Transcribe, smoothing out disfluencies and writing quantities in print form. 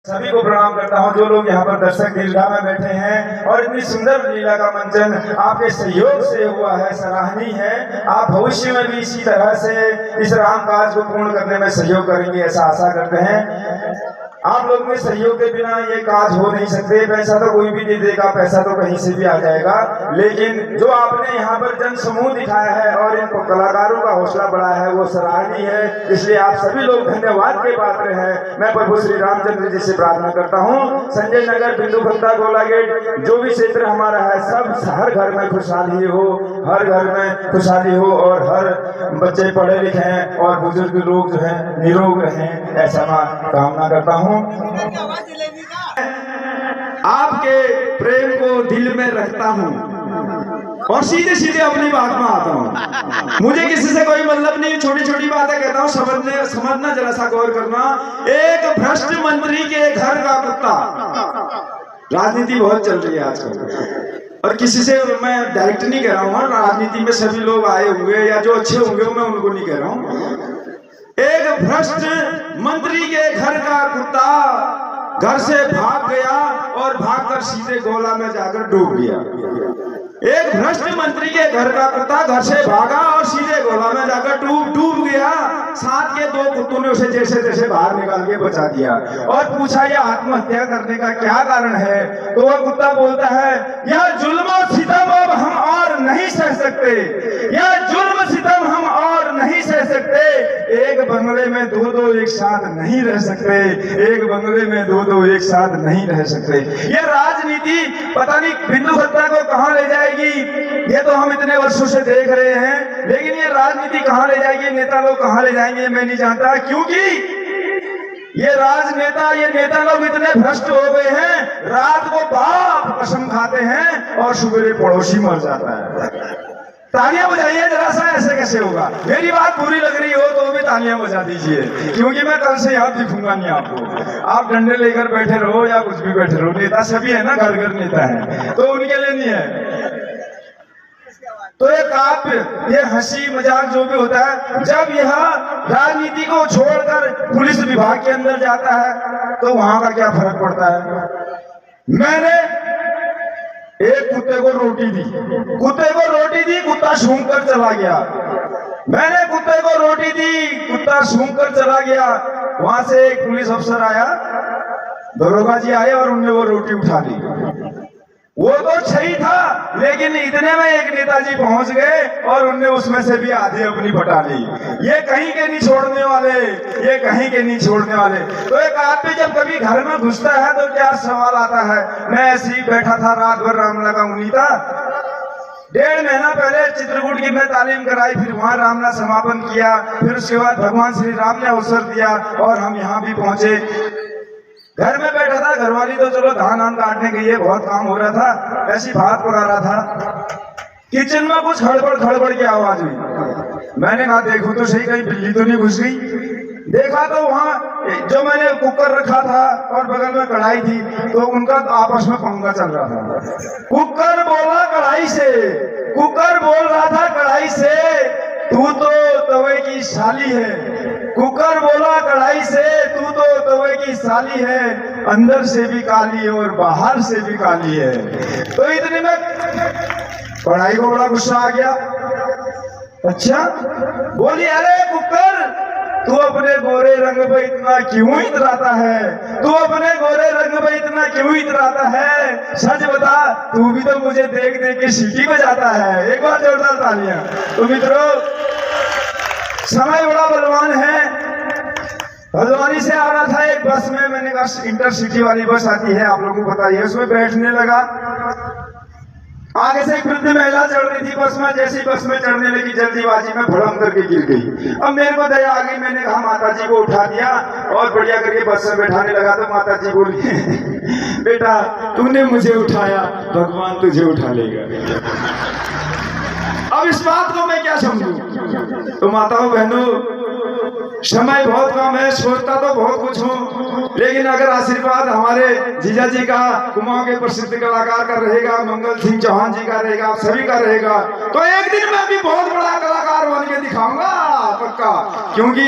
सभी को प्रणाम करता हूं जो लोग यहाँ पर दर्शक दीर्घा में बैठे हैं और इतनी सुंदर लीला का मंचन आपके सहयोग से हुआ है, सराहनीय है। आप भविष्य में भी इसी तरह से इस राम काज को पूर्ण करने में सहयोग करेंगे ऐसा आशा करते हैं। आप लोग में सहयोग के बिना ये काज हो नहीं सकते। पैसा तो कोई भी दे देगा, पैसा तो कहीं से भी आ जाएगा, लेकिन जो आपने यहाँ पर जन समूह दिखाया है और इनको कलाकारों का हौसला बढ़ाया है वो सराहनीय है। इसलिए आप सभी लोग धन्यवाद के पात्र हैं। मैं प्रभु श्री रामचंद्र जी से प्रार्थना करता हूँ, संजय नगर, बिंदु खत्ता, गोला गेट, जो भी क्षेत्र हमारा है, सब हर घर में खुशहाली हो, हर घर में खुशहाली हो और हर बच्चे पढ़े लिखे हैं और बुजुर्ग लोग जो है निरोग रहें, ऐसा मैं कामना करता हूँ। आपके प्रेम को दिल में रखता हूँ और सीधे सीधे अपनी बात में आता हूँ। मुझे किसी से कोई मतलब नहीं, छोटी छोटी बातें कहता हूँ, समझना जरा सा गौर करना। एक भ्रष्ट मंत्री के घर का कुत्ता, राजनीति बहुत चल रही है आजकल और किसी से मैं डायरेक्ट नहीं कह रहा हूँ, राजनीति में सभी लोग आए होंगे या जो अच्छे होंगे मैं उनको नहीं कह रहा हूँ। एक भ्रष्ट मंत्री के घर का कुत्ता घर से भाग गया और भागकर सीधे गोला में जाकर डूब गया। एक भ्रष्ट मंत्री के घर का कुत्ता घर से भागा और सीधे गोला में जाकर डूब गया। साथ के दो कुत्तों ने उसे जैसे तैसे बाहर निकाल के बचा दिया और पूछा यह आत्महत्या करने का क्या कारण है? तो वह कुत्ता बोलता है, यह जुल्म और सितम अब हम और नहीं सह सकते, यह जुल्म सितम हम और नहीं सह सकते। एक बंगले में दो एक साथ नहीं रह सकते, एक बंगले में दो एक साथ नहीं रह सकते। यह राजनीति पता नहीं बिंदु खत्ता को कहां ले जाएगी, ये तो हम इतने वर्षों से देख रहे हैं, लेकिन ये राजनीति कहां ले जाएगी, नेता लोग कहां ले जाएंगे मैं नहीं जानता। क्योंकि ये राजनेता, ये नेता लोग इतने भ्रष्ट हो गए हैं, रात को बाप कसम खाते हैं और सुबह पड़ोसी मर जाता है। तालियां बजाइए जरा सा, ऐसे कैसे होगा? मेरी बात पूरी लग रही हो तो भी तालियां बजा दीजिए, क्योंकि मैं कल से यहाँ दिखूंगा नहीं आपको। आप डंडे लेकर बैठे रहो या कुछ भी बैठे रहो, नेता सभी है ना, घर घर नेता है, तो उनके लिए नहीं है। तो एक आप ये हंसी मजाक जो भी होता है, जब यह राजनीति को छोड़कर पुलिस विभाग के अंदर जाता है तो वहां का क्या फर्क पड़ता है? मैंने एक कुत्ते को रोटी दी, कुत्ता सूंघ कर चला गया। मैंने कुत्ते को रोटी दी, कुत्ता सूंघ कर चला गया। वहां से एक पुलिस अफसर आया, दरोगा जी आए और उन्होंने वो रोटी उठा ली। वो तो सही था, लेकिन इतने में एक नेताजी पहुंच गए और उनने उसमें से भी आधी अपनी बटा ली। ये कहीं के नहीं छोड़ने वाले, ये कहीं के नहीं छोड़ने वाले। तो एक आदमी जब कभी घर में घुसता है तो क्या सवाल आता है? मैं ऐसे ही बैठा था, रात भर रामलला उंगली था। 1.5 महीना पहले चित्रकूट की मैं तालीम कराई, फिर वहां रामलला समापन किया, फिर उसके बाद भगवान श्री राम ने अवसर दिया और हम यहाँ भी पहुंचे। घर में बैठा था, घरवाली तो चलो धान काटने गई है, बहुत काम हो रहा था, ऐसी भात पका रहा था। किचन में कुछ खड़बड़ की आवाज हुई। मैंने कहा देखो तो सही, कहीं बिल्ली तो नहीं घुस गई। देखा तो वहां जो मैंने कुकर रखा था और बगल में कढ़ाई थी, तो उनका आपस में पंगा चल रहा था। कुकर बोला कढ़ाई से, कुकर बोल रहा था कढ़ाई से, तू तो तवे की साली है। कुकर बोला कढ़ाई से, तू तो तवे की साली है, अंदर से भी काली और बाहर से भी काली है। तो इतने में कढ़ाई को बड़ा गुस्सा आ गया। अच्छा, बोली अरे कुकर, तू अपने गोरे रंग पे इतना क्यों इतराता है? तू अपने गोरे रंग पे इतना क्यों इतराता है? सच बता, तू भी तो मुझे देख देख के सीटी बजाता है। एक बार जोरदार तालियां। तो मित्रों, समय बड़ा बलवान है। हल्द्वानी से आ रहा था एक बस में, मैंने कहा इंटरसिटी वाली बस आती है, आप लोगों को पता ही है, उसमें बैठने लगा। आगे से एक वृद्ध महिला चढ़ रही थी बस में, जैसी बस में चढ़ने लगी जल्दीबाजी में भड़म करके गिर गई। अब मेरे को दया आ गई, मैंने कहा माता जी को उठा दिया और बढ़िया करके बस में बैठाने लगा। तो माता जी बोली बेटा तूने मुझे उठाया, भगवान तुझे उठा लेगा। अब इस बात को मैं क्या समझूं? तो माताओं बहनों, समय बहुत कम है, सोचता तो बहुत कुछ हूँ, लेकिन अगर आशीर्वाद हमारे जीजा जी का, कुमाऊं के प्रसिद्ध कलाकार का रहेगा, मंगल सिंह चौहान जी का रहेगा, आप सभी का रहेगा, तो एक दिन मैं भी बहुत बड़ा कलाकार बन के दिखाऊंगा पक्का। क्योंकि